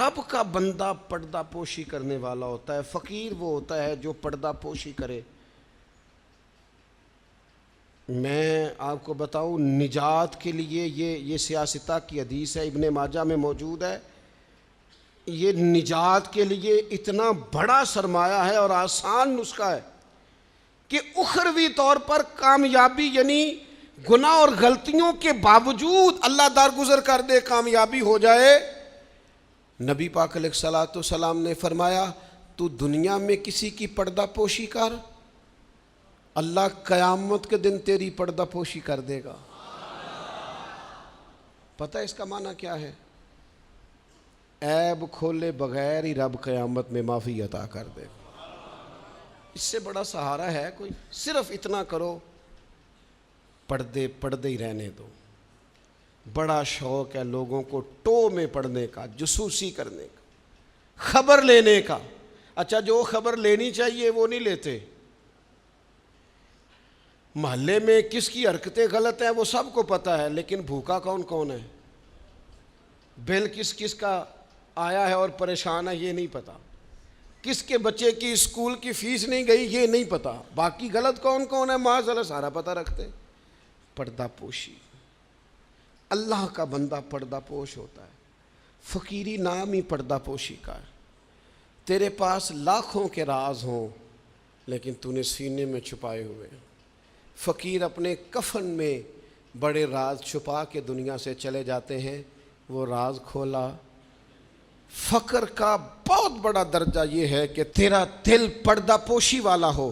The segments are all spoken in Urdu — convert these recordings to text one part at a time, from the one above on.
رب کا بندہ پردہ پوشی کرنے والا ہوتا ہے، فقیر وہ ہوتا ہے جو پردہ پوشی کرے۔ میں آپ کو بتاؤں، نجات کے لیے یہ سیاستہ کی حدیث ہے، ابن ماجہ میں موجود ہے، یہ نجات کے لیے اتنا بڑا سرمایہ ہے اور آسان نسخہ ہے کہ اخروی طور پر کامیابی، یعنی گناہ اور غلطیوں کے باوجود اللہ درگزر کر دے، کامیابی ہو جائے۔ نبی پاک علیہ الصلوۃ والسلام نے فرمایا تو دنیا میں کسی کی پردہ پوشی کر، اللہ قیامت کے دن تیری پردہ پوشی کر دے گا۔ پتہ اس کا معنی کیا ہے؟ عیب کھولے بغیر ہی رب قیامت میں معافی عطا کر دے گا۔ اس سے بڑا سہارا ہے کوئی؟ صرف اتنا کرو، پردے ہی رہنے دو۔ بڑا شوق ہے لوگوں کو ٹو میں پڑھنے کا، جاسوسی کرنے کا، خبر لینے کا۔ اچھا، جو خبر لینی چاہیے وہ نہیں لیتے۔ محلے میں کس کی حرکتیں غلط ہیں وہ سب کو پتہ ہے، لیکن بھوکا کون کون ہے، بل کس کا آیا ہے اور پریشان ہے یہ نہیں پتہ، کس کے بچے کی اسکول کی فیس نہیں گئی یہ نہیں پتہ، باقی غلط کون کون ہے معاذ اللہ سارا پتہ رکھتے۔ پردہ پوشی، اللہ کا بندہ پردہ پوش ہوتا ہے۔ فقیری نام ہی پردہ پوشی کا ہے۔ تیرے پاس لاکھوں کے راز ہوں لیکن تو نے سینے میں چھپائے ہوئے۔ فقیر اپنے کفن میں بڑے راز چھپا کے دنیا سے چلے جاتے ہیں، وہ راز کھولا۔ فقر کا بہت بڑا درجہ یہ ہے کہ تیرا دل پردہ پوشی والا ہو،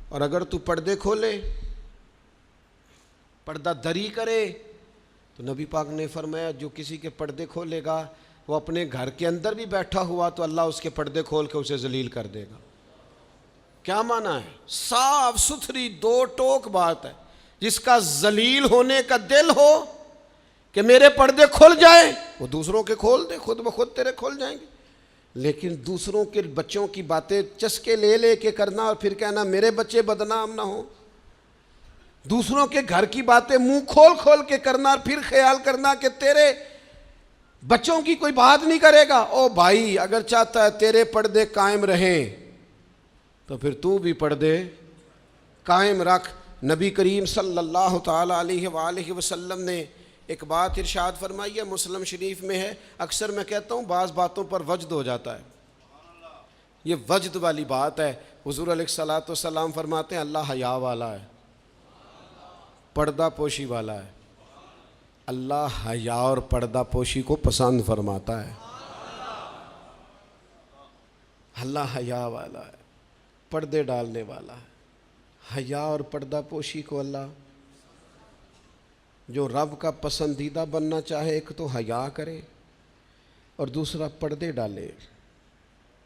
اور اگر تو پردے کھولے، پردہ دری کرے، تو نبی پاک نے فرمایا جو کسی کے پردے کھولے گا وہ اپنے گھر کے اندر بھی بیٹھا ہوا تو اللہ اس کے پردے کھول کے اسے ذلیل کر دے گا۔ کیا معنی ہے؟ صاف ستھری دو ٹوک بات ہے۔ جس کا ذلیل ہونے کا دل ہو کہ میرے پردے کھل جائیں، وہ دوسروں کے کھول دے، خود بخود تیرے کھل جائیں گے۔ لیکن دوسروں کے بچوں کی باتیں چسکے لے کے کرنا اور پھر کہنا میرے بچے بدنام نہ ہوں، دوسروں کے گھر کی باتیں منہ کھول کے کرنا اور پھر خیال کرنا کہ تیرے بچوں کی کوئی بات نہیں کرے گا۔ او بھائی، اگر چاہتا ہے تیرے پردے قائم رہیں تو پھر تو بھی پردے قائم رکھ۔ نبی کریم صلی اللہ تعالیٰ علیہ وآلہ وسلم نے ایک بات ارشاد فرمائی ہے، مسلم شریف میں ہے۔ اکثر میں کہتا ہوں بعض باتوں پر وجد ہو جاتا ہے، یہ وجد والی بات ہے۔ حضور علیہ الصلوۃ والسلام فرماتے ہیں اللہ حیا والا ہے، پردہ پوشی والا ہے۔ اللہ حیا اور پردہ پوشی کو پسند فرماتا ہے۔ اللہ حیا والا ہے، پردے ڈالنے والا ہے۔ حیا اور پردہ پوشی کو اللہ، جو رب کا پسندیدہ بننا چاہے، ایک تو حیا کرے اور دوسرا پردے ڈالے،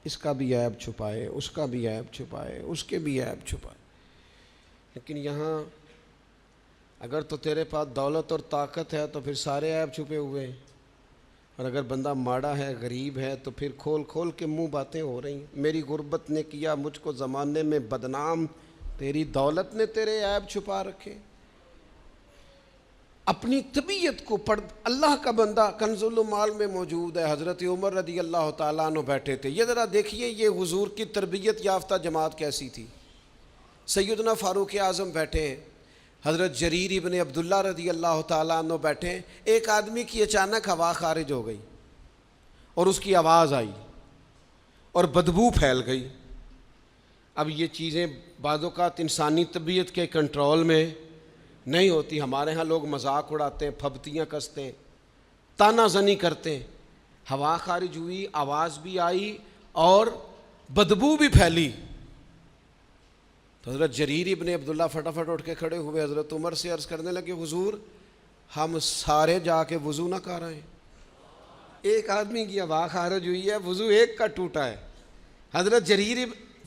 اس کا بھی عیب چھپائے، اس کا بھی عیب چھپائے، اس کے بھی عیب چھپائے۔ لیکن یہاں اگر تو تیرے پاس دولت اور طاقت ہے تو پھر سارے عیب چھپے ہوئے ہیں، اور اگر بندہ ماڑا ہے، غریب ہے، تو پھر کھول کے منہ باتیں ہو رہی ہیں۔ میری غربت نے کیا مجھ کو زمانے میں بدنام، تیری دولت نے تیرے عیب چھپا رکھے۔ اپنی طبیعت کو اللہ کا بندہ کنز المال میں موجود ہے، حضرت عمر رضی اللہ تعالیٰ عنہ بیٹھے تھے۔ یہ ذرا دیکھیے یہ حضور کی تربیت یافتہ جماعت کیسی تھی۔ سیدنا فاروق اعظم بیٹھے ہیں، حضرت جریر ابن عبداللہ رضی اللہ تعالیٰ عنہ بیٹھے ہیں۔ ایک آدمی کی اچانک ہوا خارج ہو گئی اور اس کی آواز آئی اور بدبو پھیل گئی۔ اب یہ چیزیں بعض اوقات انسانی طبیعت کے کنٹرول میں نہیں ہوتی۔ ہمارے ہاں لوگ مذاق اڑاتے ہیں، پھبتیاں کستے ہیں، تانا زنی کرتے ہیں۔ ہوا خارج ہوئی، آواز بھی آئی اور بدبو بھی پھیلی۔ تو حضرت جریر ابن عبداللہ فٹافٹ اٹھ کے کھڑے ہوئے، حضرت عمر سے عرض کرنے لگے حضور ہم سارے جا کے وضو نہ کر آئیں، ایک آدمی کی ہوا خارج ہوئی ہے، وضو ایک کا ٹوٹا ہے۔ حضرت جریر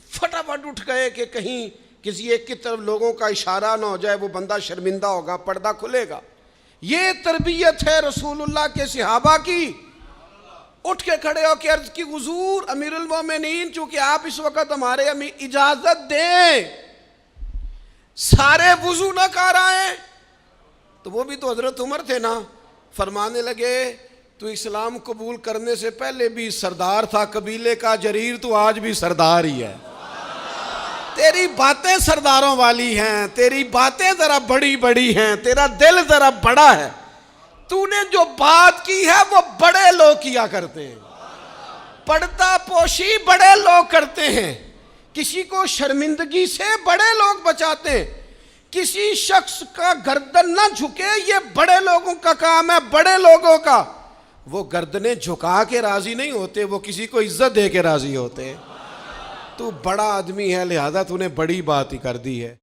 فٹافٹ اٹھ گئے کہ کہیں کسی ایک کی طرف لوگوں کا اشارہ نہ ہو جائے، وہ بندہ شرمندہ ہوگا، پردہ کھلے گا۔ یہ تربیت ہے رسول اللہ کے صحابہ کی۔ اٹھ کے کھڑے ہو کے عرض کی حضور امیر المومنین، چونکہ آپ اس وقت ہمارے اجازت دیں سارے وضو نہ کر آئیں، تو وہ بھی تو حضرت عمر تھے نا۔ فرمانے لگے تو اسلام قبول کرنے سے پہلے بھی سردار تھا قبیلے کا جریر، تو آج بھی سردار ہی ہے۔ تیری باتیں سرداروں والی ہیں، تیری باتیں ذرا بڑی بڑی ہیں، تیرا دل ذرا بڑا ہے، تو نے جو بات کی ہے وہ بڑے لوگ کیا کرتے ہیں، پردہ پوشی بڑے لوگ کرتے ہیں، کسی کو شرمندگی سے بڑے لوگ بچاتے ہیں، کسی شخص کا گردن نہ جھکے یہ بڑے لوگوں کا کام ہے، بڑے لوگوں کا۔ وہ گردنیں جھکا کے راضی نہیں ہوتے، وہ کسی کو عزت دے کے راضی ہوتے ہیں۔ تو بڑا آدمی ہے لہذا تو نے بڑی بات ہی کر دی ہے۔